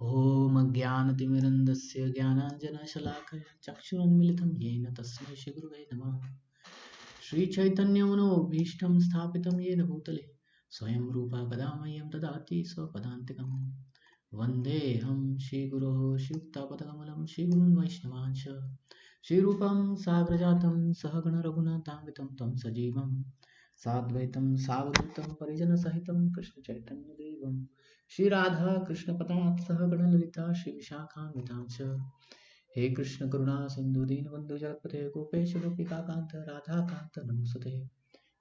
ॐ अज्ञानतिमिरन्दस्य ज्ञानाञ्जनशलाकया चक्षुरुन्मिलितं येन तस्मै श्रीगुरुवे नमः। श्रीचैतन्यमनोभीष्टं स्थापितं येन भूतले स्वयं रूपा कदा मह्यं ददाति स्वपदान्तिकम्। वन्देऽहं श्रीगुरोः श्रीयुक्तापदकमलं श्रीगुरुन् वैष्णवांश श्रीरूपं साग्रजातं सहगणरघुनाथान्वितं तं सजीवं साद्वैतं सावधूतं परिजनसहितं कृष्णचैतन्यदेवं श्रीराधा कृष्णपदात् सहगणललिता श्रीविशाखान्वितांश। हे कृष्ण करुणा सिंधु दीनबंधु जगत्पते गोपेश गोपिकाकांत राधाकांत नमोस्तुते।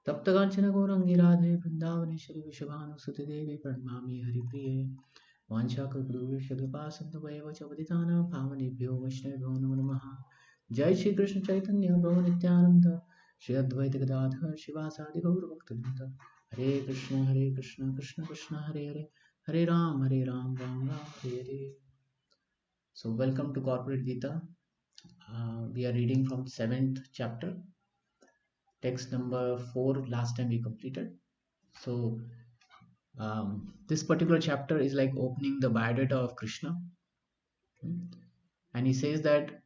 तप्त कांचन गौरंगी राधे वृंदावनेश्वरी वृषभानुसुते देवी प्रणमामि हरिप्रिये। वाञ्छाकल्पतरुभ्यश्च कृपा सिन्धुभ्येव च पतितानां पावनेभ्यो वैष्णवेभ्यो नमो नमः। जय श्री कृष्ण चैतन्य प्रभु नित्यानंद श्री अद्वैत गदाधर शिवासादि गौरभक्तवृंद। हरे Krishna Krishna Krishna Hare Hare Hare Ram Ram Ram Hare Hare. So welcome to Corporate Gita. We are reading from 7th chapter, text number 4. Last time we completed. So this particular chapter is like opening the biodata of Krishna. And he says that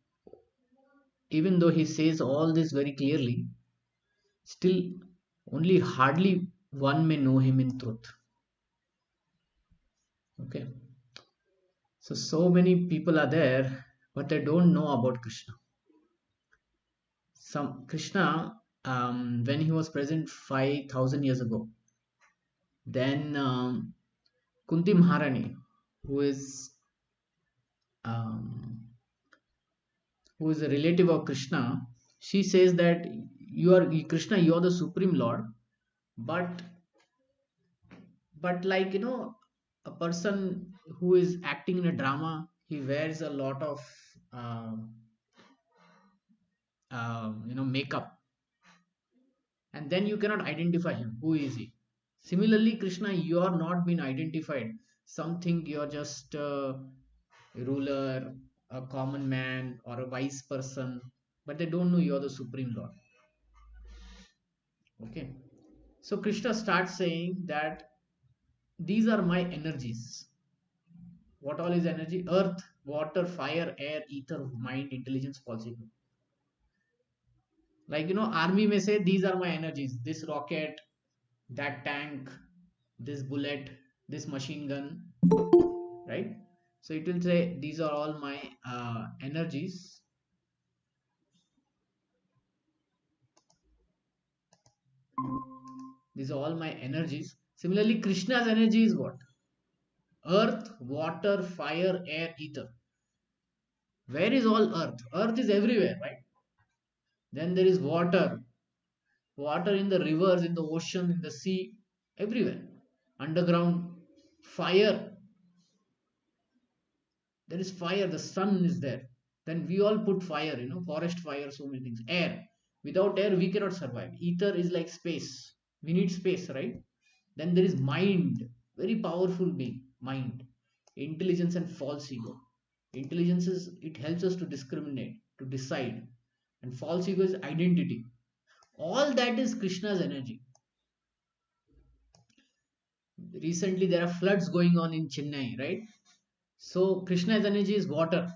even though he says all this very clearly, still only hardly one may know him in truth. Okay. So many people are there, but they don't know about Krishna. Some Krishna, when he was present 5,000 years ago, then Kunti Maharani, who is um, who is a relative of Krishna, she says that you are Krishna, you are the supreme Lord, but like a person who is acting in a drama, he wears a lot of um, makeup, and then you cannot identify him. Who is he? Similarly, Krishna, you are not been identified. Something you are just a ruler, a common man, or a wise person, but they don't know you are the supreme Lord. Okay, so Krishna starts saying that these are my energies. What all is energy? Earth, water, fire, air, ether, mind, intelligence, falsehood. Like army may say these are my energies. This rocket, that tank, this bullet, this machine gun, right? So it will say these are all my energies. These are all my energies. Similarly, Krishna's energy is what? Earth, water, fire, air, ether. Where is all earth? Earth is everywhere, right? Then there is water. Water in the rivers, in the ocean, in the sea, everywhere. Underground. Fire. There is fire. The sun is there. Then we all put fire, forest fire, so many things. Air. Without air, we cannot survive. Ether is like space. We need space, right? Then there is mind. Very powerful being. Mind. Intelligence and false ego. Intelligence is, it helps us to discriminate, to decide. And false ego is identity. All that is Krishna's energy. Recently there are floods going on in Chennai, right? So Krishna's energy is water.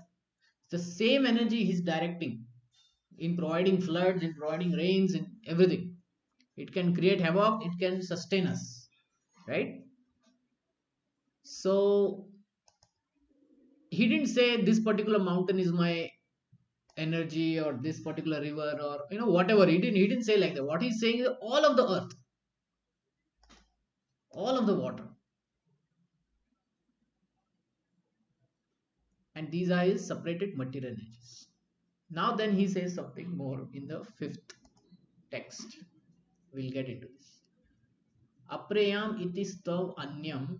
It's the same energy he's directing in providing floods, in providing rains, in everything. It can create havoc, it can sustain us, right? So he didn't say this particular mountain is my energy, or this particular river, or whatever. He didn't say like that. What he's saying is all of the earth, all of the water, and these are his separated material energies. Now then he says something more in the fifth text. We'll get into this. Aprayam iti stav anyam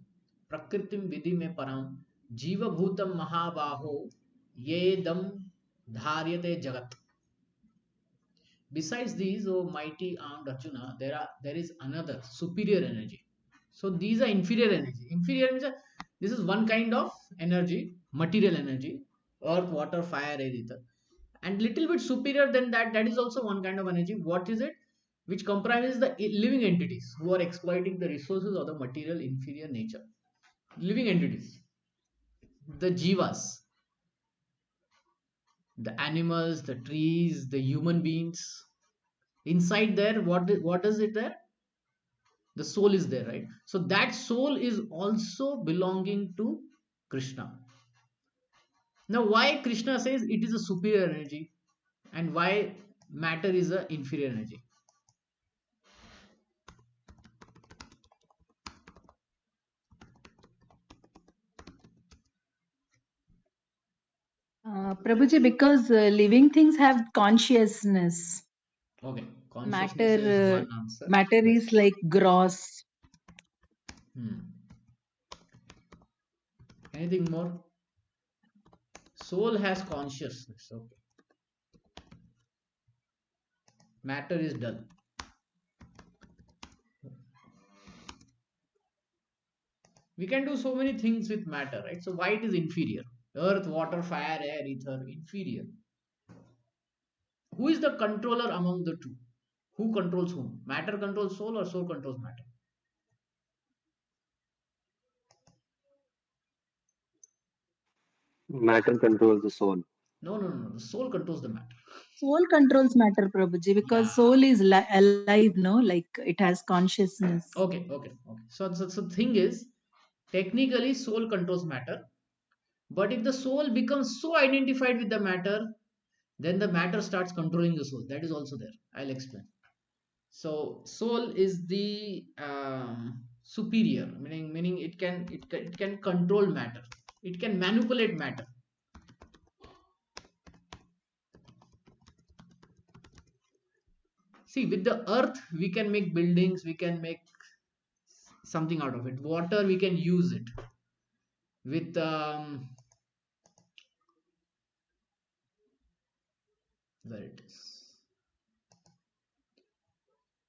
prakritim vidhi me param jiva bhutam mahabaho yedam dharyate jagat. Besides these, O mighty armed Arjuna, there is another superior energy. So these are inferior energy. Inferior means this is one kind of energy, material energy, earth, water, fire, air, ether. And little bit superior than that, that is also one kind of energy. What is it? Which comprises the living entities who are exploiting the resources of the material inferior nature. Living entities. the jivas, the animals, the trees, the human beings. Inside there, what is it there? The soul is there, right? So that soul is also belonging to Krishna. Now, why Krishna says it is a superior energy and why matter is a inferior energy? Prabhuji, because living things have consciousness. Okay, consciousness is Matter, one answer. matter Yes. is like gross. Hmm. Anything more? Soul has consciousness. Okay. Matter is dull. We can do so many things with matter, right? So why it is inferior? Earth, water, fire, air, ether, inferior. Who is the controller among the two? Who controls whom? Matter controls soul or soul controls matter? Matter controls the soul. No, no, no, no. The soul controls the matter. Soul controls matter, Prabhuji, Yeah. because soul is alive, no? Like it has consciousness. Okay, okay, okay. So thing is, technically, soul controls matter. But if the soul becomes so identified with the matter, then the matter starts controlling the soul. That is also there. I'll explain. So soul is the superior, meaning it can control matter. It can manipulate matter. See, with the earth, we can make buildings, we can make something out of it. Water, we can use it. With where it is.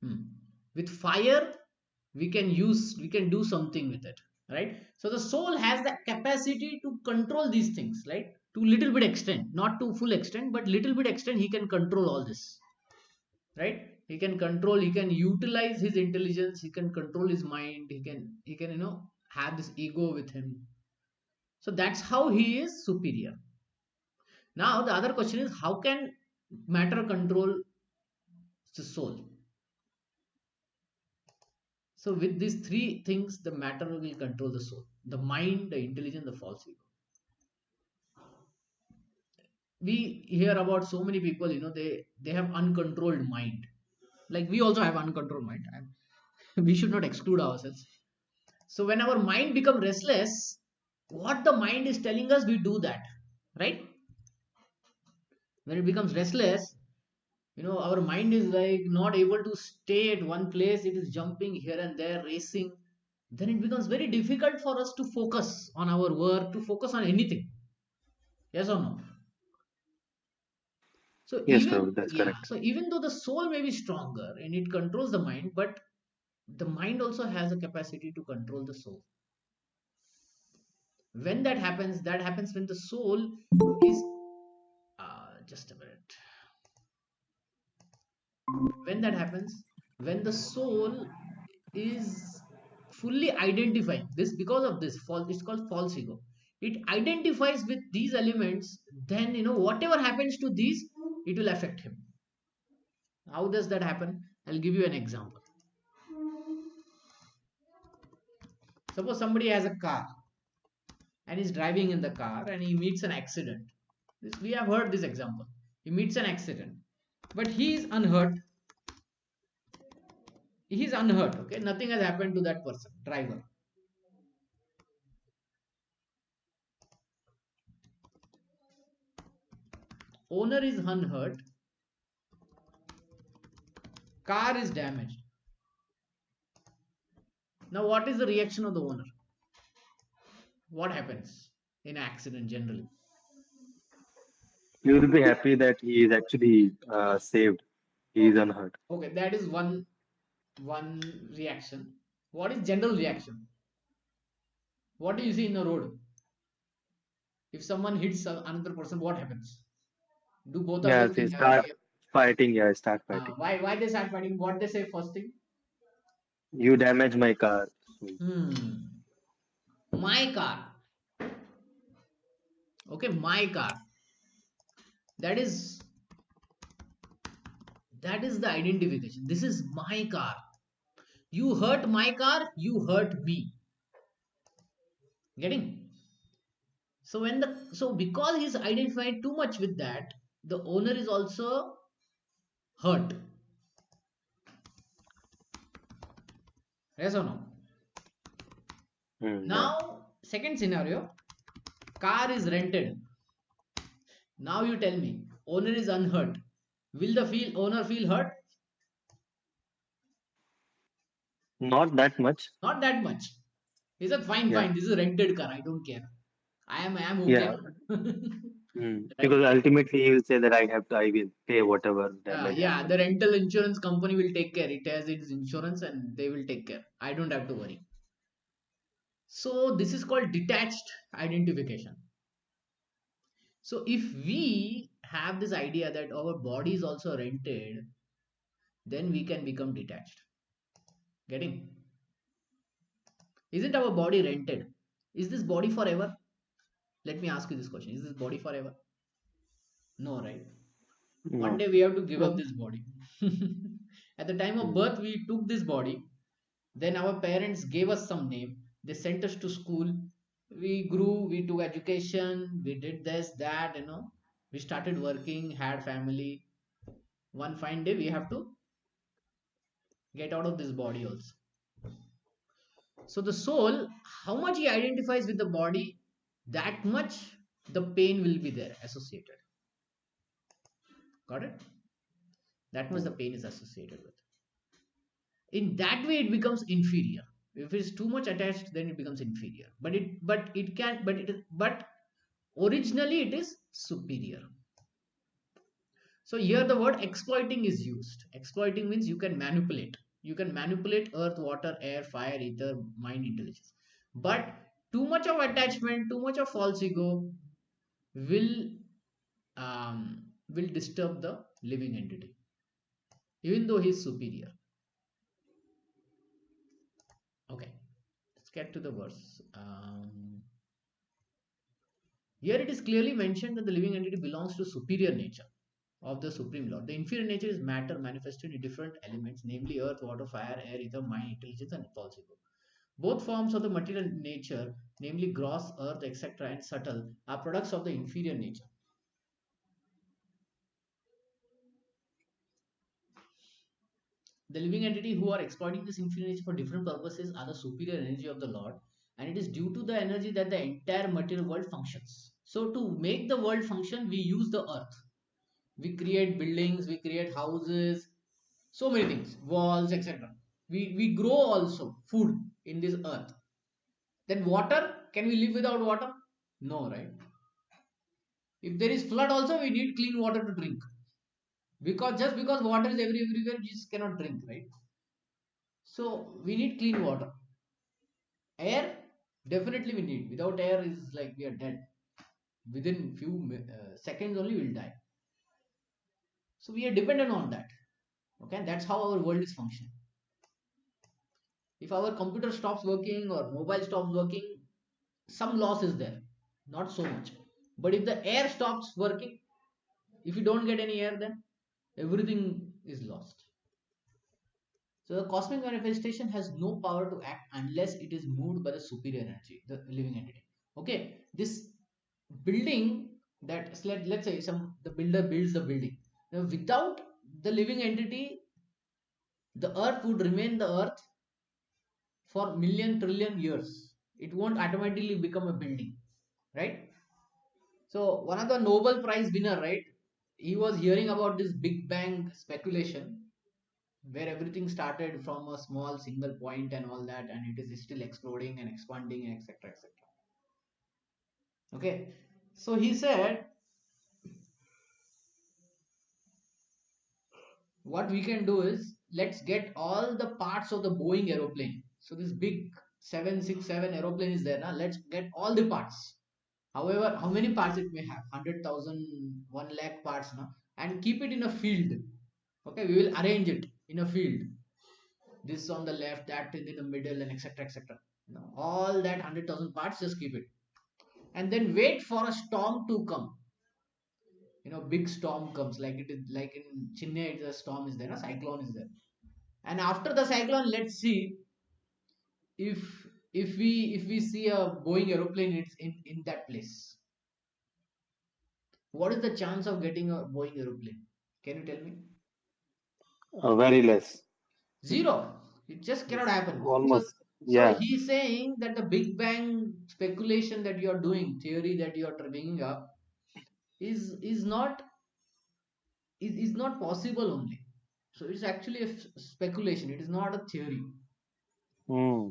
Hmm. With fire, we can do something with it, right? So the soul has the capacity to control these things, right? To little bit extent, not to full extent, but little bit extent, he can control all this, right? He can control, he can utilize his intelligence, he can control his mind, he can have this ego with him. So that's how he is superior. Now the other question is, how can matter control the soul? So with these three things, the matter will control the soul, the mind, the intelligence, the false ego. We hear about so many people, they have uncontrolled mind. Like we also have uncontrolled mind, and we should not exclude ourselves. So when our mind become restless, what the mind is telling us, we do that, right? When it becomes restless, our mind is like not able to stay at one place. It is jumping here and there, racing. Then it becomes very difficult for us to focus on our work, to focus on anything. Yes or no? So Yes, Prabhu, that's yeah, correct. so even though the soul may be stronger and it controls the mind, but the mind also has a capacity to control the soul. When that happens when the soul is just a minute. When that happens, when the soul is fully identifying this, because of this false, it's called false ego. It identifies with these elements, then whatever happens to these, it will affect him. How does that happen? I'll give you an example. Suppose somebody has a car and is driving in the car and he meets an accident. We have heard this example. He meets an accident, but he is unhurt. He is unhurt. Okay, nothing has happened to that person, driver. Owner is unhurt. Car is damaged. Now, what is the reaction of the owner? What happens in an accident generally? You will be happy that he is actually saved. He is unhurt. Okay, that is one reaction. What is general reaction? What do you see in the road? If someone hits another person, what happens? Do both of Yeah, them they think have a start fear? fighting. Yeah, start fighting. Why they start fighting? What they say first thing? You damage my car. So, Hmm. My car. Okay, my car. That is that is the identification. This is my car. You hurt my car, you hurt me. Getting? So because he's identified too much with that, the owner is also hurt. Yes or no? Yeah. Now, second scenario, car is rented. Now you tell me, owner is unhurt. Will the owner feel hurt? Not that much. Not that much. He said, fine, Yeah. fine, this is a rented car. I don't care. I am okay. Yeah. Right? Because ultimately he will say that I will pay whatever damage Yeah, the happens. rental insurance company will take care. It has its insurance and they will take care. I don't have to worry. So this is called detached identification. So if we have this idea that our body is also rented, then we can become detached. Getting? Isn't our body rented? Is this body forever? Let me ask you this question. Is this body forever? No, right? One No. day we have to give up No. this body. At the time of Mm. birth, we took this body. Then our parents gave us some name. They sent us to school. We grew, we took education, we did this, that. We started working, had family. One fine day, we have to get out of this body also. So the soul, how much he identifies with the body, that much the pain will be there associated. Got it? That much the Mm. pain is associated with. In that way, it becomes inferior. If it's too much attached, then it becomes inferior. But originally it is superior. So here the word exploiting is used. Exploiting means you can manipulate. You can manipulate earth, water, air, fire, ether, mind, intelligence. But too much of attachment, too much of false ego will will disturb the living entity, even though he is superior. Okay, let's get to the verse. Here it is clearly mentioned that the living entity belongs to superior nature of the Supreme Lord. The inferior nature is matter manifested in different elements, namely earth, water, fire, air, ether, mind, intelligence, and false ego. Both forms of the material nature, namely gross, earth, etc., and subtle, are products of the inferior nature. The living entity who are exploiting this inferior nature for different purposes are the superior energy of the Lord, and it is due to the energy that the entire material world functions. So, to make the world function, we use the earth. We create buildings, we create houses, so many things, walls, etc. We grow also food in this earth. Then water, can we live without water? No, right? If there is flood also, we need clean water to drink. Because just because water is everywhere, you just cannot drink, right? So we need clean water. Air, definitely we need. Without air is like we are dead. Within few seconds only we'll die. So we are dependent on that. Okay, that's how our world is functioning. If our computer stops working or mobile stops working, some loss is there, not so much. But if the air stops working, if you don't get any air, then everything is lost. So the cosmic manifestation has no power to act unless it is moved by the superior energy, the living entity. Okay, this building that let's say the builder builds the building. Now, without the living entity, the earth would remain the earth for million trillion years. It won't automatically become a building, right? So one of the Nobel Prize winner, right? He was hearing about this Big Bang speculation, where everything started from a small single point and all that, and it is still exploding and expanding, and etc. etc. Okay, so he said, what we can do is let's get all the parts of the Boeing aeroplane. So this big 767 aeroplane is there now. Let's get all the parts. However, how many parts it may have, 100,000, 1 lakh parts now, and keep it in a field. Okay, we will arrange it in a field. This on the left, that in the middle, and etc. etc. All that 100,000 parts, just keep it. and then wait for a storm to come. Big storm comes, like it is like in Chennai, the storm is there, a cyclone is there. And after the cyclone, let's see if if we see a Boeing aeroplane, it's in that place. What is the chance of getting a Boeing aeroplane? Can you tell me? Very less. Zero. It just cannot happen. So, Almost. so Yeah. he's saying that the Big Bang speculation that you are doing, theory that you are bringing up, is not is not possible only. So it's actually a speculation. It is not a theory. Hmm.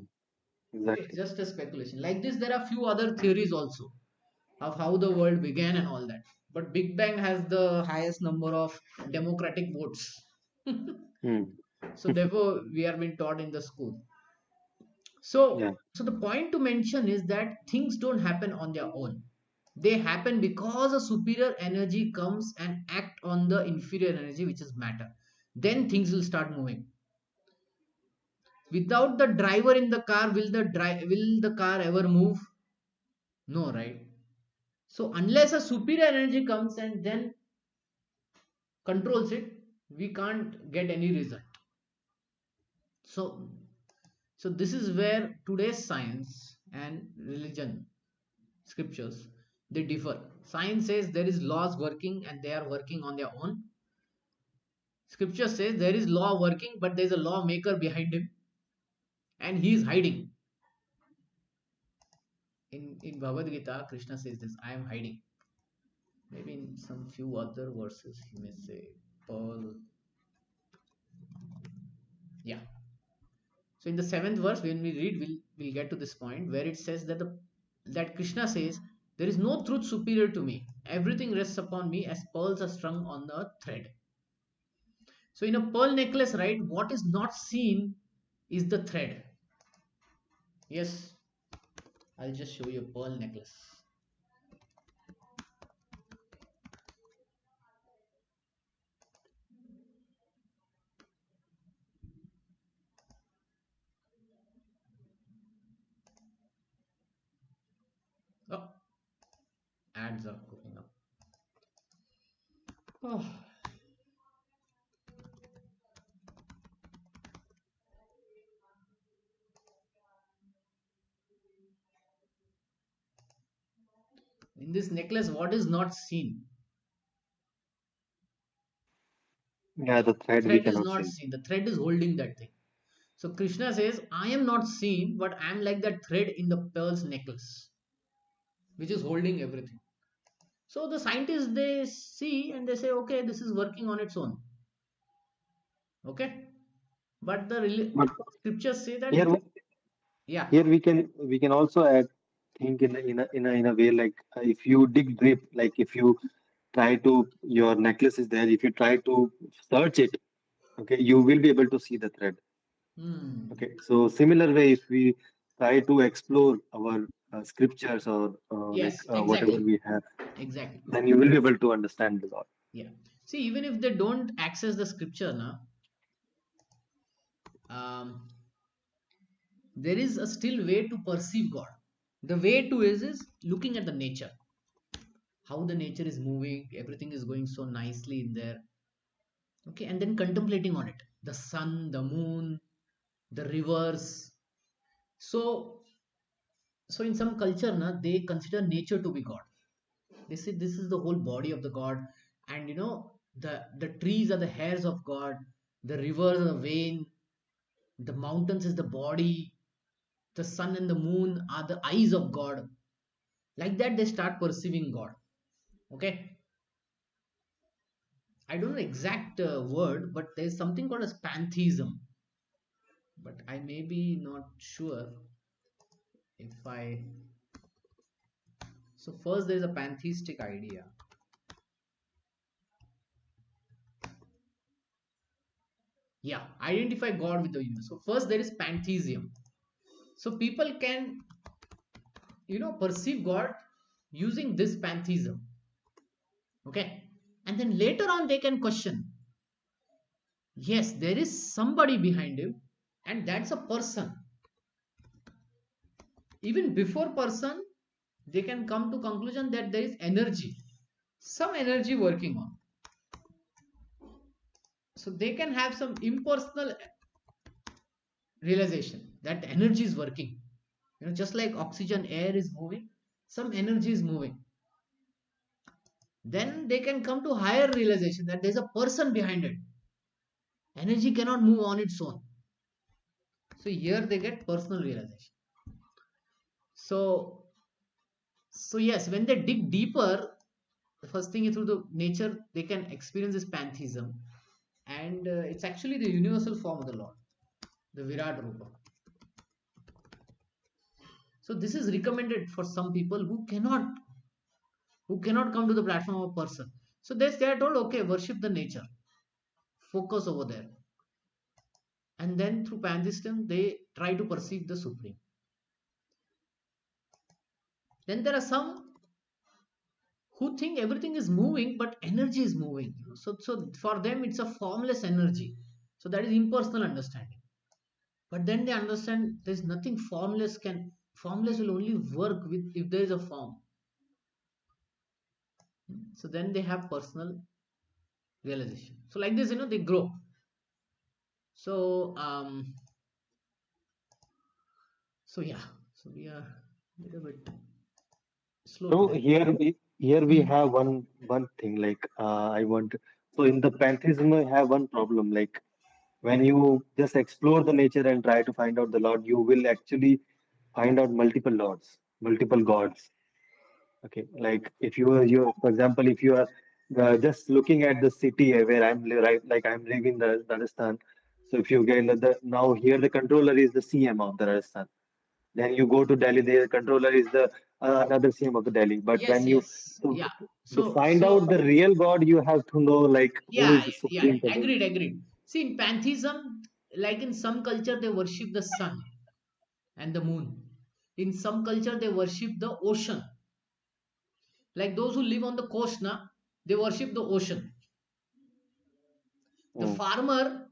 Okay, it's Exactly. just a speculation. Like this, there are few other theories also of how the world began and all that. But Big Bang has the highest number of democratic votes. Hmm. So therefore, we are being taught in the school. So, Yeah. so the point to mention is that things don't happen on their own. They happen because a superior energy comes and act on the inferior energy, which is matter. Then things will start moving. Without the driver in the car, will the car ever move? No, right? So unless a superior energy comes and then controls it, we can't get any result. So, so this is where today's science and religion scriptures, they differ. Science says there is laws working and they are working on their own. Scripture says there is law working, but there is a lawmaker behind him and he is hiding. In Bhagavad Gita, Krishna says this: I am hiding. Maybe in some few other verses he may say Pearl. Yeah. So in the seventh verse, when we read, we'll get to this point where it says that Krishna says, there is no truth superior to me. Everything rests upon me as pearls are strung on the thread. So in a pearl necklace, right, what is not seen is the thread. Yes, I'll just show you a pearl necklace. Oh, ads are cooking up. Oh. In this necklace, what is not seen? Yeah. The thread we Thread is cannot not see. seen. The thread is holding that thing. So Krishna says, I am not seen, but I am like that thread in the pearl's necklace, which is holding everything. So the scientists, they see and they say, okay, this is working on its own. Okay, but the But scriptures say that here, yeah. here we can also add think in a way like if you dig deep, like if you try to your necklace is there. If you try to search it, okay, you will be able to see the thread. Hmm. Okay, so similar way, if we try to explore our scriptures or like Yes, whatever exactly, we have, exactly. then you will be able to understand the Lord. Yeah. See, even if they don't access the scripture now, um, there is a still way to perceive God. The way to is looking at the nature, how the nature is moving, everything is going so nicely in there. Okay, and then contemplating on it, the sun, the moon, the rivers. So, so in some culture, na, they consider nature to be God. They say this is the whole body of the God, and the trees are the hairs of God, the rivers are the vein, the mountains is the body, the sun and the moon are the eyes of God. Like that, they start perceiving God. Okay, I don't know exact word, but there's something called as pantheism. But I may be not sure if I. So first, there is a pantheistic idea. Yeah, identify God with the universe. So first, there is pantheism. So people can perceive God using this pantheism. Okay, and then later on they can question, yes, there is somebody behind him, and that's a person. Even before person, they can come to conclusion that there is energy, some energy working on. So they can have some impersonal realization that energy is working. Just like oxygen, air is moving, some energy is moving. Then they can come to higher realization that there's a person behind it. Energy cannot move on its own. So here they get personal realization. So yes, when they dig deeper, the first thing is through the nature they can experience this pantheism, and it's actually the universal form of the Lord, the Virat Rupa. So this is recommended for some people who cannot come to the platform of a person. So they are told, okay, worship the nature, focus over there, and then through pantheism they try to perceive the supreme. Then there are some who think everything is moving, but energy is moving. So for them it's a formless energy. So that is impersonal understanding. But then they understand there's nothing formless will only work with if there is a form. So then they have personal realization. So like this, they grow. So so yeah, so we are a little bit slow So today. here we Hmm. have one thing like I want. So in the pantheism, I have one problem. Like when you just explore the nature and try to find out the Lord, you will actually find out multiple lords, multiple gods. Okay, like if you for example, if you are just looking at the city where right, like I'm living in the Rajasthan. So if you get now here the controller is the CM of the Rajasthan. Then you go to Delhi, the controller is the another CM of the Delhi. But Yes, when you yes, to, yeah. to So find out so the real God, you have to know like who is yeah, the yeah, supreme person. agreed. See, in pantheism, like in some culture, they worship the sun and the moon. In some culture, they worship the ocean. Like those who live on the coast, na, they worship the ocean. The Mm. farmer,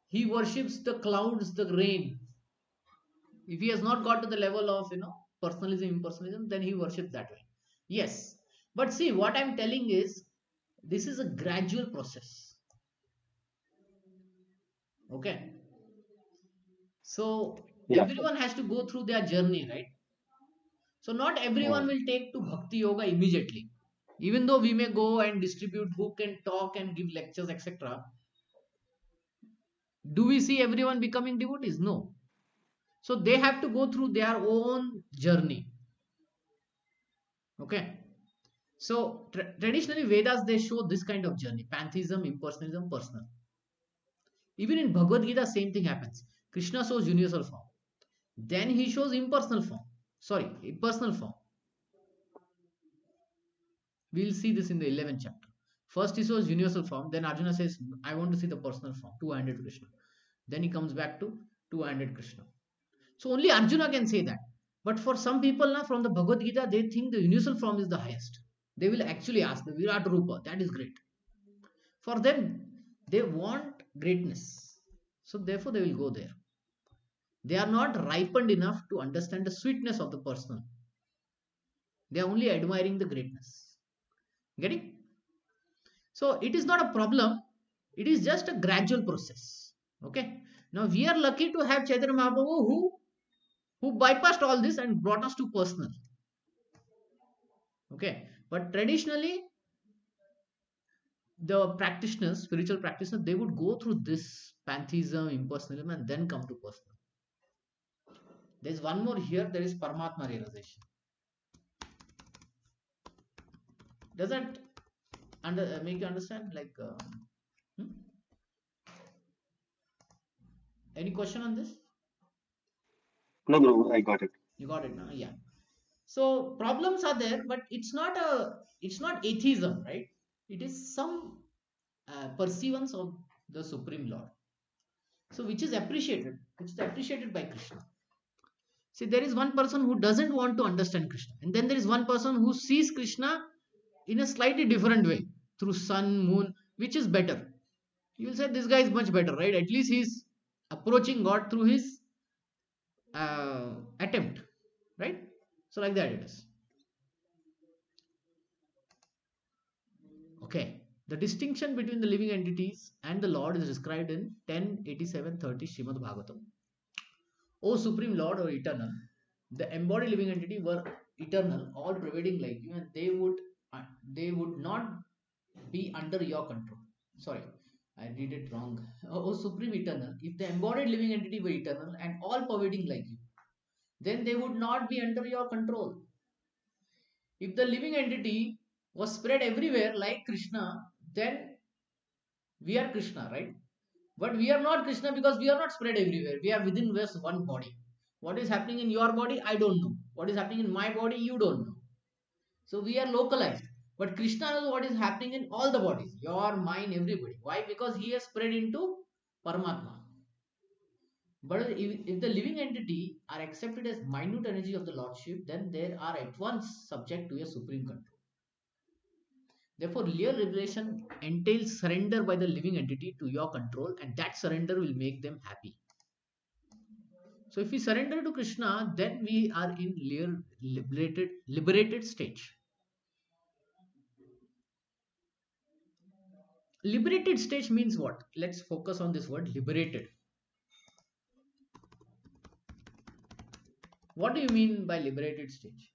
he worships the clouds, the rain. If he has not got to the level of personalism, impersonalism, then he worships that way. Yes, but see, what I'm telling is this is a gradual process. Okay, so Yeah. everyone has to go through their journey, right? So not everyone Mm. will take to bhakti yoga immediately. Even though we may go and distribute book and talk and give lectures, etc., do we see everyone becoming devotees? No. So they have to go through their own journey. Okay. So traditionally Vedas they show this kind of journey: pantheism, impersonalism, personal. Even in Bhagavad Gita, same thing happens. Krishna shows universal form, then he shows impersonal form. Sorry, impersonal form. We'll see this in the 11th chapter. First he shows universal form, then Arjuna says, I want to see the personal form, two-handed Krishna. Then he comes back to two-handed Krishna. So only Arjuna can say that. But for some people now from the Bhagavad Gita, they think the universal form is the highest. They will actually ask the Virat Rupa, that is great. For them, they want greatness. So therefore they will go there. They are not ripened enough to understand the sweetness of the personal. They are only admiring the greatness. Getting? So it is not a problem. It is just a gradual process. Okay. Now we are lucky to have Chaitanya Mahaprabhu who bypassed all this and brought us to personal. Okay. But traditionally, the practitioners, spiritual practitioners, they would go through this pantheism, impersonalism, and then come to personal. There's one more here. There is Paramatma realization. Does that make you understand? Like, hmm? Any question on this? No, bro, I got it. You got it now. Yeah. So problems are there, but it's not atheism, right? It is some perceivance of the Supreme Lord. So which is appreciated by Krishna. See, there is one person who doesn't want to understand Krishna, and then there is one person who sees Krishna in a slightly different way through sun, moon, which is better. You will say this guy is much better, right? At least he's approaching God through his attempt, right? So like that it is. Okay. The distinction between the living entities and the Lord is described in 10:87:30 Srimad Bhagavatam. O Supreme Lord or Eternal, the embodied living entity were eternal, all pervading like you, and they would not be under your control. Sorry, I read it wrong. O Supreme Eternal, if the embodied living entity were eternal and all pervading like you, then they would not be under your control. If the living entity was spread everywhere like Krishna, then we are Krishna, right? But we are not Krishna because we are not spread everywhere. We are within just one body. What is happening in your body, I don't know. What is happening in my body, you don't know. So we are localized. But Krishna knows what is happening in all the bodies, your, mine, everybody. Why? Because he has spread into Paramatma. But if the living entity are accepted as minute energy of the Lordship, then they are at once subject to a supreme control. Therefore, real liberation entails surrender by the living entity to your control, and that surrender will make them happy. So, if we surrender to Krishna, then we are in liberated stage. Liberated stage means what? Let's focus on this word liberated. What do you mean by liberated stage?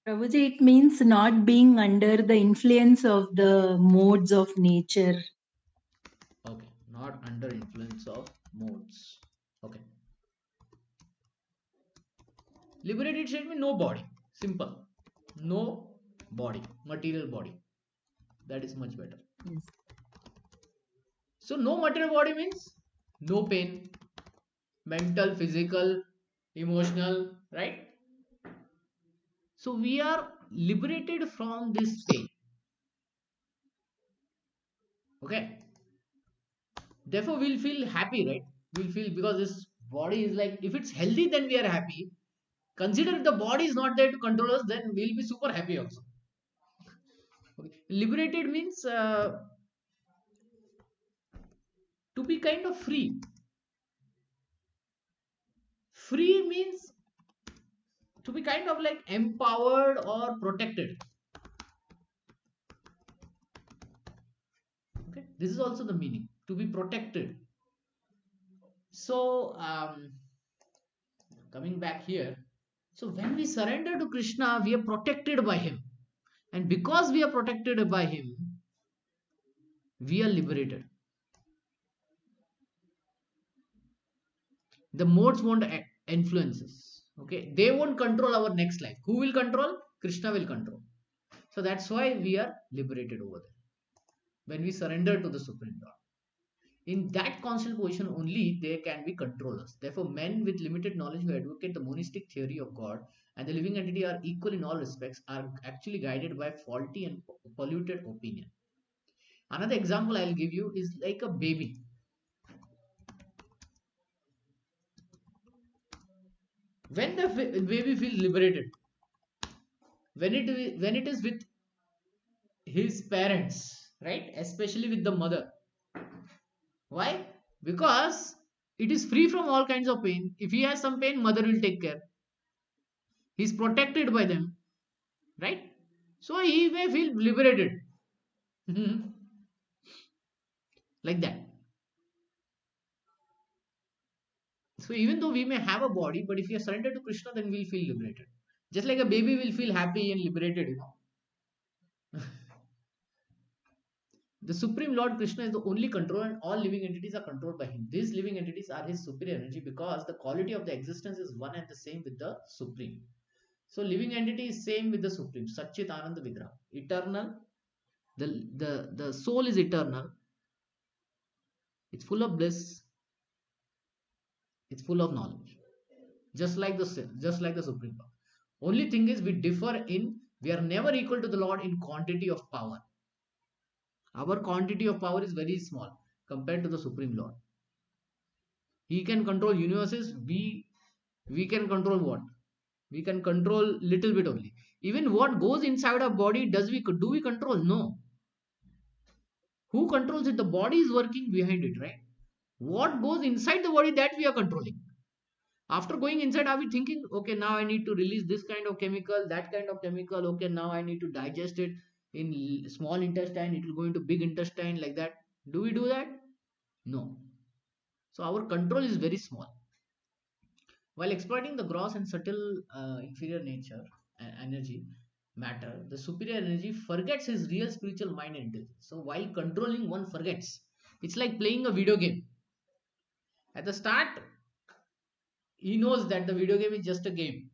Prabhuji, it means not being under the influence of the modes of nature. Okay, not under influence of modes. Okay. Liberated state means no body. Simple. No body, material body. That is much better. Yes. So, no material body means no pain, mental, physical, emotional, right? So, we are liberated from this pain. Okay. Therefore, we'll feel happy, right? We'll feel because this body is like, if it's healthy, then we are happy. Consider if the body is not there to control us, then we'll be super happy also. Okay. Liberated means to be kind of free. Free means to be kind of like empowered or protected. Okay, this is also the meaning, to be protected. So, coming back here, so when we surrender to Krishna, we are protected by him, and because we are protected by him, we are liberated. The modes won't influence us. Okay, they won't control our next life. Who will control? Krishna will control. So that's why we are liberated over there when we surrender to the Supreme Lord. In that constant position only there can be controllers. Therefore, men with limited knowledge who advocate the monistic theory of God and the living entity are equal in all respects are actually guided by faulty and polluted opinion. Another example I'll give you is like a baby. When the baby feels liberated, when it is with his parents, right? Especially with the mother. Why? Because it is free from all kinds of pain. If he has some pain, mother will take care. He's protected by them, right? So he may feel liberated. Like that. So even though we may have a body, but if we are surrendered to Krishna, then we'll feel liberated. Just like a baby will feel happy and liberated. The Supreme Lord Krishna is the only controller and all living entities are controlled by him. These living entities are his superior energy because the quality of the existence is one and the same with the Supreme. So living entity is same with the Supreme. Satchit Ananda Vigraha. Eternal. The soul is eternal. It's full of bliss. It's full of knowledge. Just like the Supreme Lord. Only thing is we differ in we are never equal to the Lord in quantity of power. Our quantity of power is very small compared to the Supreme Lord. He can control universes. We can control what? We can control little bit only. Even what goes inside our body, do we control? No. Who controls it? The body is working behind it, right? What goes inside the body, that we are controlling. After going inside, are we thinking, okay, now I need to release this kind of chemical, that kind of chemical, okay, now I need to digest it. in small intestine, it will go into big intestine like that. Do we do that? No. So our control is very small. While exploiting the gross and subtle inferior nature and energy, matter, the superior energy forgets his real spiritual mind and intelligence. So while controlling, one forgets. It's like playing a video game. At the start, he knows that the video game is just a game.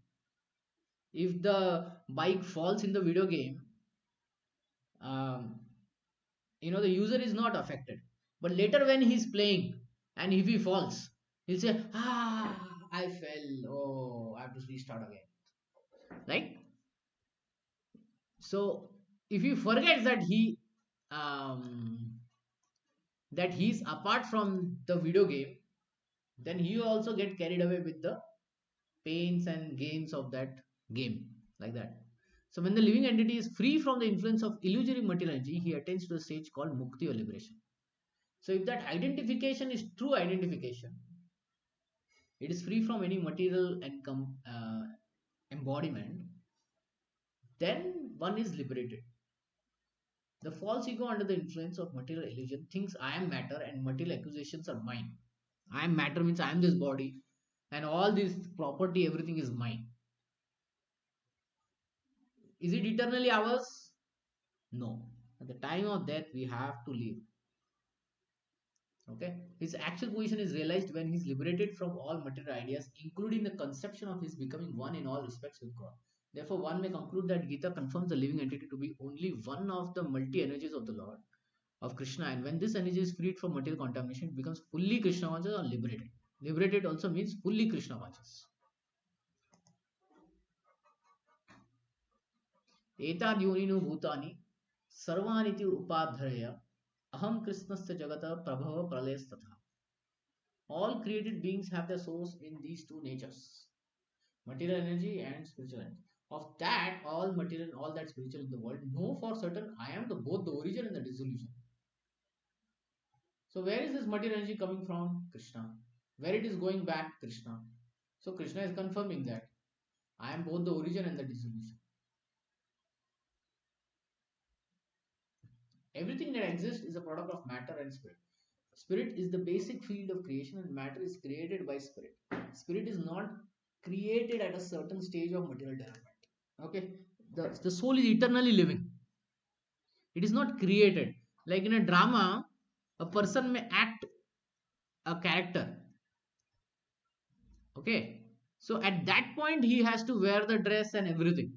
If the bike falls in the video game, um, the user is not affected. But later when he's playing and if he falls, he'll say, I fell. Oh, I have to restart again. Right? So if he forgets um, that he's apart from the video game, then he also get carried away with the pains and gains of that game, like that. So when the living entity is free from the influence of illusory material energy, he attains to a stage called mukti or liberation. So if that identification is true identification, it is free from any material and embodiment, then one is liberated. The false ego, under the influence of material illusion, thinks I am matter and material accusations are mine. I am matter means I am this body, and all this property, everything is mine. Is it eternally ours? No. At the time of death, we have to leave. Okay. His actual position is realized when he is liberated from all material ideas, including the conception of his becoming one in all respects with God. Therefore, one may conclude that Gita confirms the living entity to be only one of the multi energies of the Lord, of Krishna, and when this energy is freed from material contamination, it becomes fully Krishna conscious or liberated. Liberated also means fully Krishna conscious. एताद्योनिनो भूतानि सर्वानिति Upadhyay aham krishnasya jagata prabhava pralayasthatha. All created beings have their source in these two natures, material energy and spiritual energy. Of that, all material and all that spiritual in the world, know for certain I am both the origin and the dissolution. So where is this material energy coming from? Krishna. Where it is going back? Krishna. So Krishna is confirming that I am both the origin and the dissolution. Everything that exists is a product of matter and spirit. Spirit is the basic field of creation and matter is created by spirit. Spirit is not created at a certain stage of material development. Okay, the soul is eternally living. It is not created. Like in a drama, a person may act a character. Okay, so at that point he has to wear the dress and everything.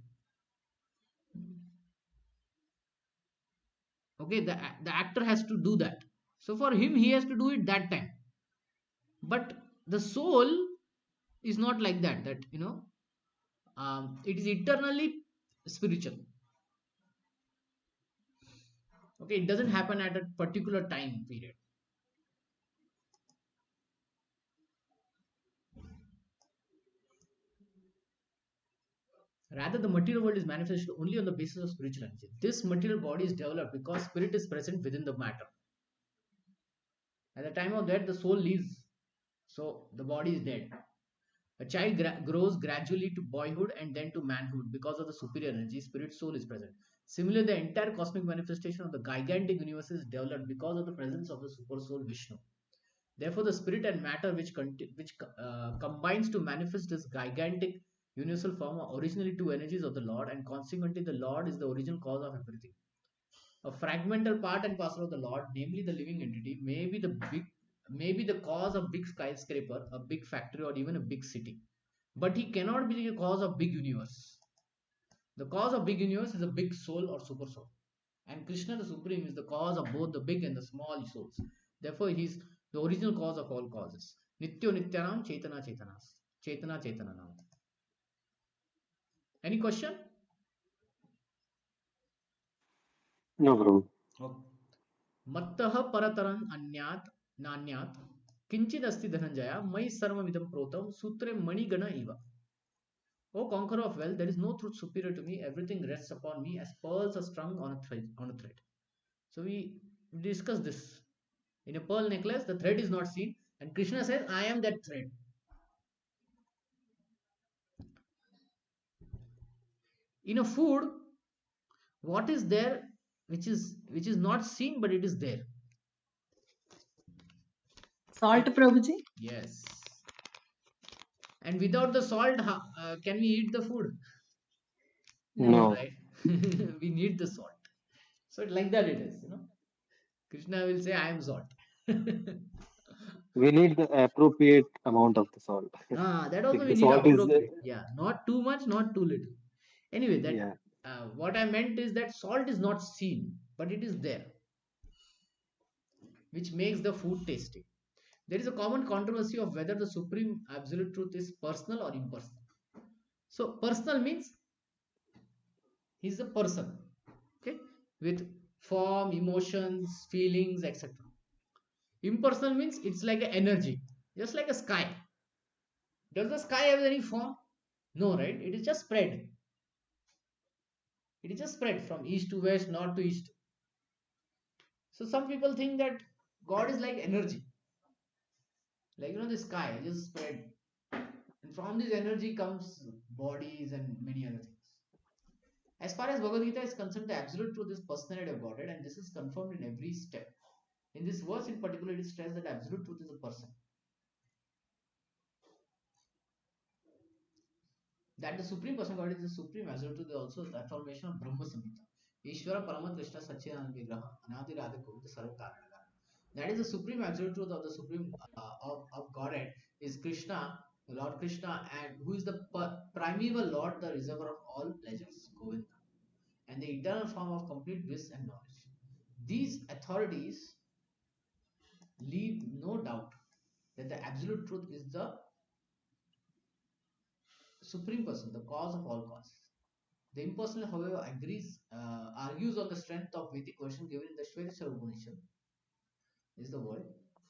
Okay, the actor has to do that. So for him, he has to do it that time. But the soul is not like that. It is eternally spiritual. Okay, it doesn't happen at a particular time period. Rather, the material world is manifested only on the basis of spiritual energy. This material body is developed because spirit is present within the matter. At the time of death, the soul leaves, so the body is dead. A child grows gradually to boyhood and then to manhood because of the superior energy. Spirit soul is present. Similarly, the entire cosmic manifestation of the gigantic universe is developed because of the presence of the super soul Vishnu. Therefore, the spirit and matter which combines to manifest this gigantic universal form are originally two energies of the Lord, and consequently, the Lord is the original cause of everything. A fragmental part and parcel of the Lord, namely the living entity, may be the cause of big skyscraper, a big factory, or even a big city. But he cannot be the cause of big universe. The cause of big universe is a big soul or super soul. And Krishna the Supreme is the cause of both the big and the small souls. Therefore, he is the original cause of all causes. Nityo Nityanam Chaitana Chaitanas. Chaitana Chaitananam. Any question? No, Prabhu. Okay. मत्तः परतरं अन्यात् नान्यात् किंचिदस्ति धनंजय मयि सर्वमिदं प्रोतं सूत्रे मणिगण इव. O conqueror of wealth, there is no truth superior to me. Everything rests upon me as pearls are strung on a thread. So we discuss this. In a pearl necklace, the thread is not seen, and Krishna says, I am that thread. In a food, what is there which is not seen, but it is there. Salt, Prabhuji? Yes. And without the salt, can we eat the food? No, No. right? We need the salt. So like that it is, you know. Krishna will say, I am salt. We need the appropriate amount of the salt. That also If we the need salt is, appropriate. Yeah, not too much, not too little. Anyway, that yeah. what I meant is that salt is not seen, but it is there, which makes the food tasty. There is a common controversy of whether the supreme absolute truth is personal or impersonal. So, personal means he's a person, okay, with form, emotions, feelings, etc. Impersonal means it's like an energy, just like a sky. Does the sky have any form? No, right? It is just spread. It is just spread from east to west, north to east. So some people think that God is like energy, like the sky just spread, and from this energy comes bodies and many other things. As far as Bhagavad Gita is concerned, the absolute truth is personality of Godhead, and this is confirmed in every step. In this verse in particular, it is stressed that absolute truth is a person. That the supreme person God is the supreme absolute truth is also the affirmation of Brahma Samhita. Ishvara Parama Krishna Satchidananda Vigraha Anadi Radha Govinda Sarva Karana. That is the supreme absolute truth of the supreme of Godhead is Krishna, Lord Krishna, and who is the primeval Lord, the reservoir of all pleasures, Govinda, and the eternal form of complete bliss and knowledge. These authorities leave no doubt that the absolute truth is the supreme person, the cause of all causes. The impersonal, however, argues on the strength of Vedic version given in the Shvetashwara Upanishad. Is the word,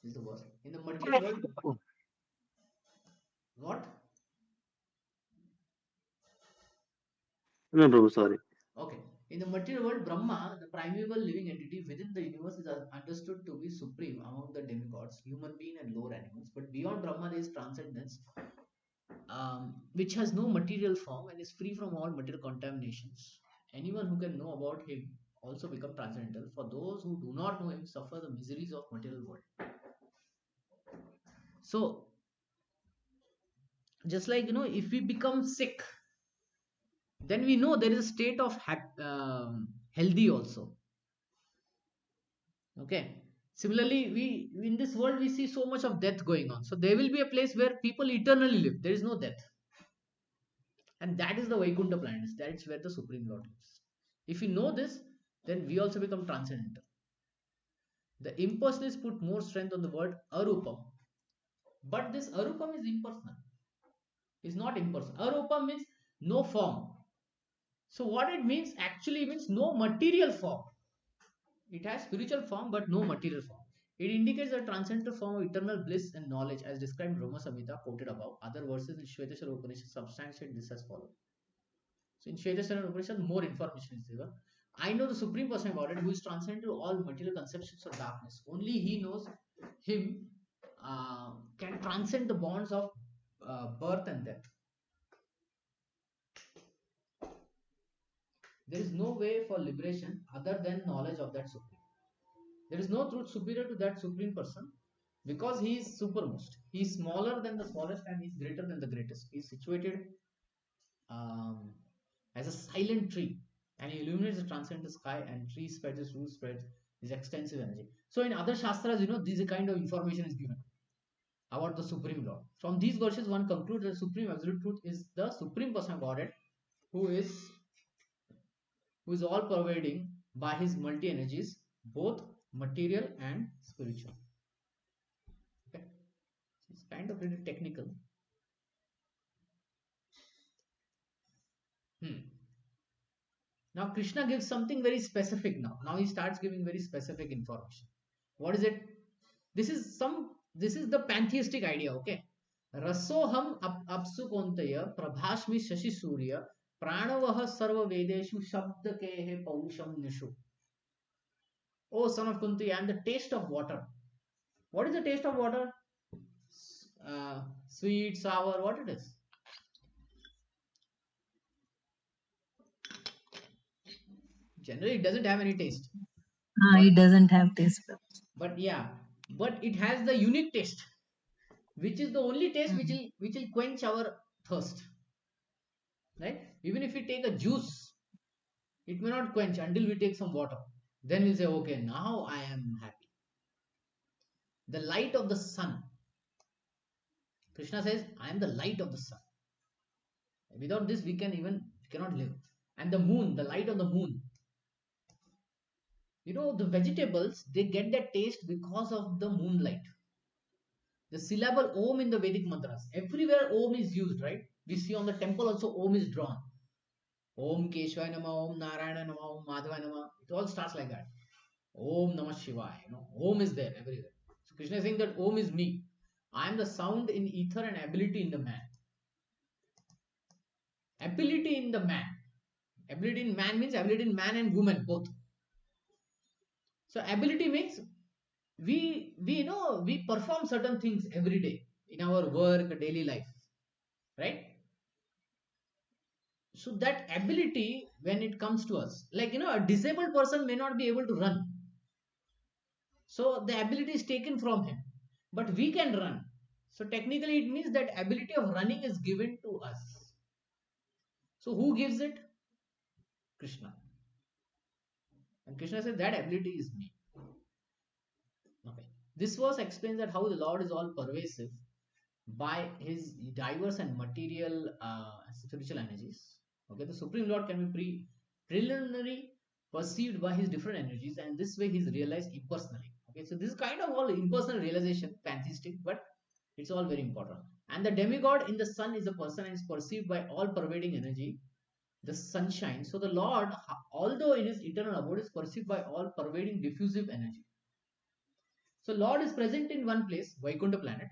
is the verse. In the material world, what? No, Prabhu, sorry. Okay. In the material world, Brahma, the primeval living entity within the universe, is understood to be supreme among the demigods, human being, and lower animals. But beyond Brahma, there is transcendence, which has no material form and is free from all material contaminations. Anyone who can know about him also become transcendental. For those who do not know him, suffer the miseries of material world. So, just like if we become sick, then we know there is a state of healthy also. Okay. Similarly, we in this world we see so much of death going on. So there will be a place where people eternally live. There is no death, and that is the Vaikuntha planet. That's where the Supreme Lord lives. If we know this, then we also become transcendental. The impersonalists put more strength on the word arupam, but this arupam is impersonal. It's not impersonal. Arupam means no form. So what it means actually means no material form. It has spiritual form but no material form. It indicates a transcendental form of eternal bliss and knowledge as described in Brahma Samhita quoted above. Other verses in Shvetashwara Upanishad substantiate this as follows. So in Shvetashwara Upanishad, more information is given. I know the Supreme Person about it who is transcendent to all material conceptions of darkness. Only He knows Him can transcend the bonds of birth and death. There is no way for liberation other than knowledge of that Supreme. There is no truth superior to that Supreme Person because He is supermost. He is smaller than the smallest and He is greater than the greatest. He is situated um, as a silent tree and He illuminates the transcendental sky and tree spreads its roots, spreads His extensive energy. So in other Shastras, this kind of information is given about the Supreme Lord. From these verses, one concludes that Supreme Absolute Truth is the Supreme Person of Godhead who is all pervading by His multi energies, both material and spiritual. Okay, it's kind of really technical. Now Krishna gives something very specific now. Now he starts giving very specific information. What is it? This is the pantheistic idea, okay? Rasoham apsu kontaya prabhashmi shashi surya pranavah sarva vedeshu shabdakehe paurusham nishu. Oh son of Kunti, I am the taste of water. What is the taste of water? Sweet, sour, what it is? Generally, it doesn't have any taste. It But doesn't have taste buds. but yeah, but it has the unique taste, which is the only taste Mm. which will quench our thirst. Right? Even if we take a juice, it may not quench until we take some water. Then we'll say, okay, now I am happy. The light of the sun. Krishna says, I am the light of the sun. Without this, we cannot live. And the moon, the light of the moon. The vegetables, they get their taste because of the moonlight. The syllable Om in the Vedic mantras, everywhere Om is used, right? We see on the temple also Om is drawn. Om Keshwaya Nama, Om Narayana Nama, Om Madhava Nama. It all starts like that. Om Namah Shivaya. Om is there everywhere. So Krishna is saying that Om is me. I am the sound in ether and ability in the man. Ability in the man. Ability in man means ability in man and woman both. So ability means we perform certain things every day in our work, daily life, right? So that ability, when it comes to us, like a disabled person may not be able to run, so the ability is taken from him, but we can run. So technically it means that ability of running is given to us. So who gives it? Krishna. And Krishna said that ability is me. Okay, this verse explains that how the Lord is all pervasive by his diverse and material spiritual energies. Okay, the Supreme Lord can be preliminary perceived by his different energies, and this way he's realized impersonally. Okay, so this is kind of all impersonal realization, pantheistic, but it's all very important. And the demigod in the sun is a person and is perceived by all pervading energy, the sunshine. So the Lord, although in his eternal abode, is perceived by all pervading diffusive energy. So Lord is present in one place, Vaikuntha planet,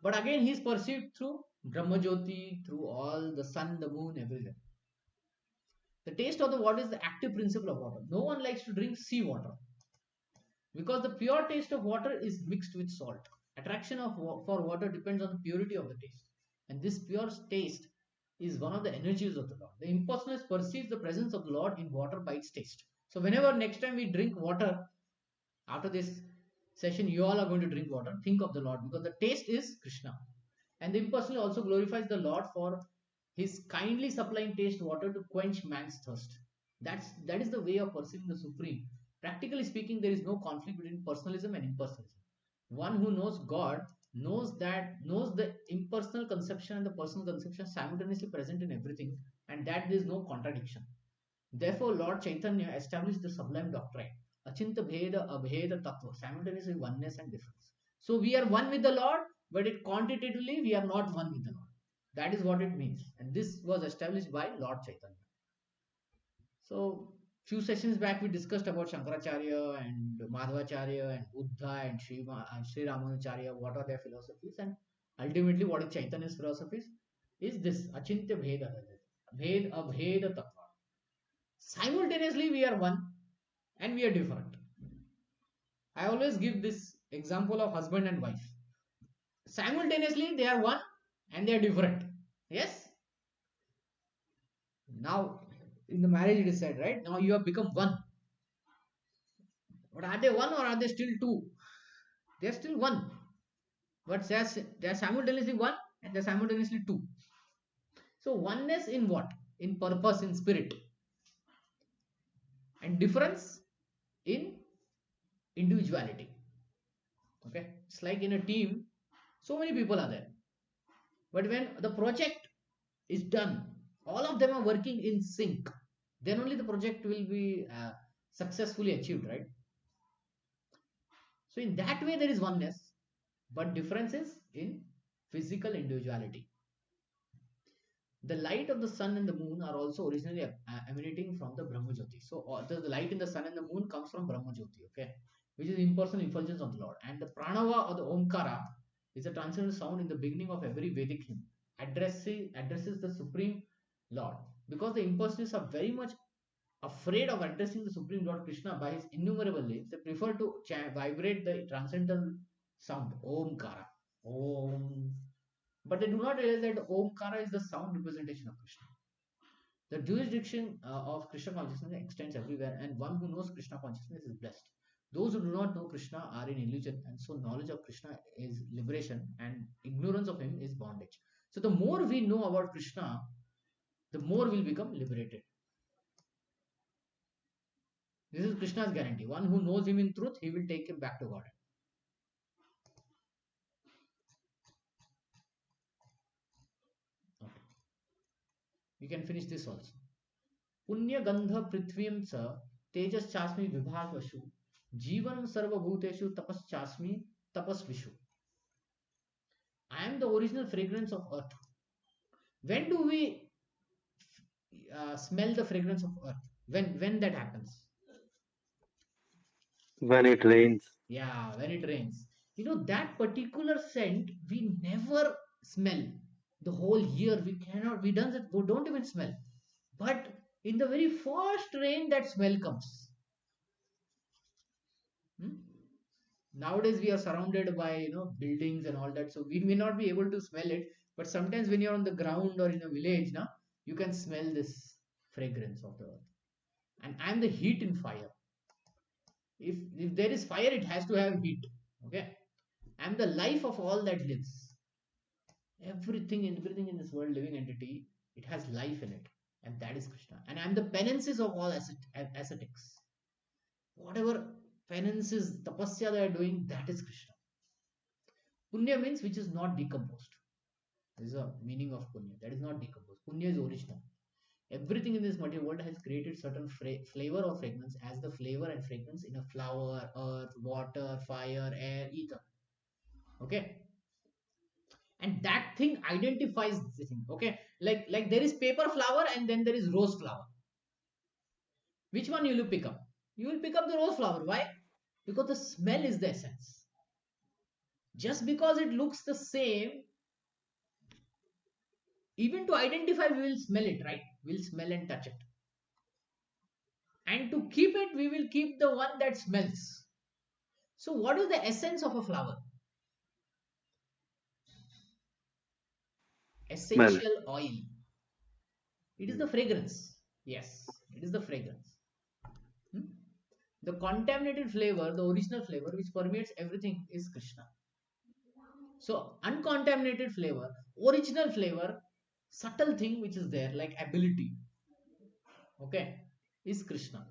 but again, he is perceived through Brahmajyoti, through all the sun, the moon, everything. The taste of the water is the active principle of water. No one likes to drink sea water because the pure taste of water is mixed with salt. Attraction for water depends on the purity of the taste. And this pure taste is one of the energies of the Lord. The impersonalist perceives the presence of the Lord in water by its taste. So, whenever next time we drink water, after this session, you all are going to drink water. Think of the Lord because the taste is Krishna. And the impersonal also glorifies the Lord for his kindly supplying taste water to quench man's thirst. That is the way of perceiving the Supreme. Practically speaking, there is no conflict between personalism and impersonalism. One who knows God knows the impersonal conception and the personal conception simultaneously present in everything, and that there is no contradiction. Therefore, Lord Chaitanya established the sublime doctrine, Achinta Bheda Abheda Tattva, simultaneously oneness and difference. So we are one with the Lord, but it quantitatively we are not one with the Lord. That is what it means. And this was established by Lord Chaitanya. So few sessions back we discussed about Shankaracharya and Madhvacharya and Buddha and Sri Ramanacharya, what are their philosophies, and ultimately what is Chaitanya's philosophies is this Achintya Bheda, Bhed Abheda Tattva. Simultaneously we are one and we are different. I always give this example of husband and wife. Simultaneously they are one and they are different. Yes. Now in the marriage it is said, right? Now you have become one. But are they one or are they still two? They are still one. But they are simultaneously one and they are simultaneously two. So oneness in what? In purpose, in spirit. And difference in individuality. Okay. It's like in a team, so many people are there. But when the project is done, all of them are working in sync, then only the project will be successfully achieved, right? So in that way there is oneness, but difference is in physical individuality. The light of the sun and the moon are also originally emanating from the Brahmajyoti. So the light in the sun and the moon comes from Brahmajyoti, okay, which is impersonal effulgence of the Lord. And the pranava or the omkara is a transcendental sound in the beginning of every Vedic hymn, addresses the Supreme Lord. Because the impersonalists are very much afraid of addressing the Supreme Lord Krishna by his innumerable names, they prefer to vibrate the transcendental sound, omkara, om. But they do not realize that Omkara is the sound representation of Krishna. The jurisdiction of Krishna consciousness extends everywhere, and one who knows Krishna consciousness is blessed. Those who do not know Krishna are in illusion, and so knowledge of Krishna is liberation, and ignorance of him is bondage. So the more we know about Krishna, the more we'll become liberated. This is Krishna's guarantee. One who knows him in truth, he will take him back to God. Okay. We can finish this also. पुण्य गंध पृथ्वीं च तेजश्चास्मि विभागवशु जीवनं सर्वभूतेषु तपश्चास्मि तपस्विषु. I am the original fragrance of earth. When do we smell the fragrance of earth? When that happens? When it rains. Yeah, when it rains. You know, that particular scent we never smell the whole year. We don't even smell. But in the very first rain, that smell comes. Nowadays we are surrounded by buildings and all that, so we may not be able to smell it, but sometimes when you're on the ground or in a village now, you can smell this fragrance of the earth. And I'm the heat in fire. If there is fire, it has to have heat. Okay, I'm the life of all that lives. Everything in this world, living entity, it has life in it, and that is Krishna. And I'm the penances of all ascetics. Whatever penances, tapasya they are doing, that is Krishna. Punya means which is not decomposed. This is a meaning of punya. That is not decomposed. Punya is original. Everything in this material world has created certain flavor or fragrance as the flavor and fragrance in a flower, earth, water, fire, air, ether. Okay. And that thing identifies the thing. Okay. Like there is paper flower and then there is rose flower. Which one will you pick up? You will pick up the rose flower. Why? Because the smell is the essence. Just because it looks the same, even to identify, we will smell it, right? We'll smell and touch it. And to keep it, we will keep the one that smells. So what is the essence of a flower? Smell. Essential oil. It is the fragrance. Yes, it is the fragrance. The contaminated flavor, the original flavor which permeates everything, is Krishna. So uncontaminated flavor, original flavor, subtle thing which is there, like ability, okay, is Krishna.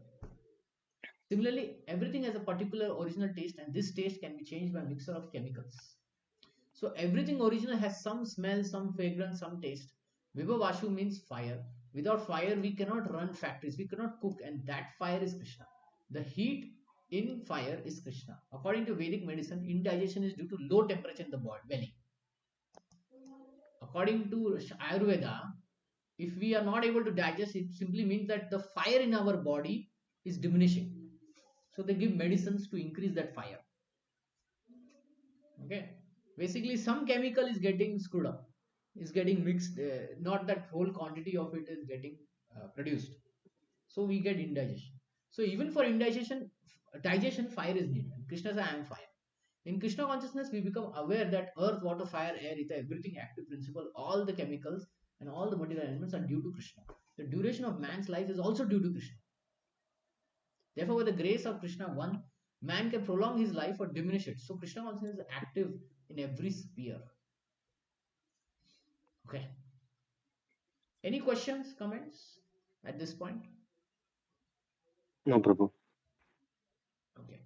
Similarly, everything has a particular original taste, and this taste can be changed by a mixture of chemicals. So everything original has some smell, some fragrance, some taste. Vibhavashu means fire. Without fire, we cannot run factories, we cannot cook, and that fire is Krishna. The heat in fire is Krishna. According to Vedic medicine, indigestion is due to low temperature in the belly. According to Ayurveda, if we are not able to digest, it simply means that the fire in our body is diminishing. So they give medicines to increase that fire. Okay, basically some chemical is getting screwed up, is getting mixed, not that whole quantity of it is getting produced, so we get indigestion. So even for digestion, fire is needed. Krishna says, I am fire. In Krishna consciousness, we become aware that earth, water, fire, air, ether, everything, active principle, all the chemicals and all the material elements are due to Krishna. The duration of man's life is also due to Krishna. Therefore, with the grace of Krishna, one man can prolong his life or diminish it. So Krishna consciousness is active in every sphere. Okay. Any questions, comments at this point? No, Prabhu. Okay.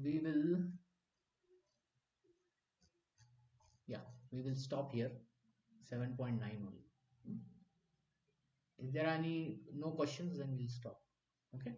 We will, yeah, we will stop here. 7.9 only. If there are any no questions, then we'll stop. Okay.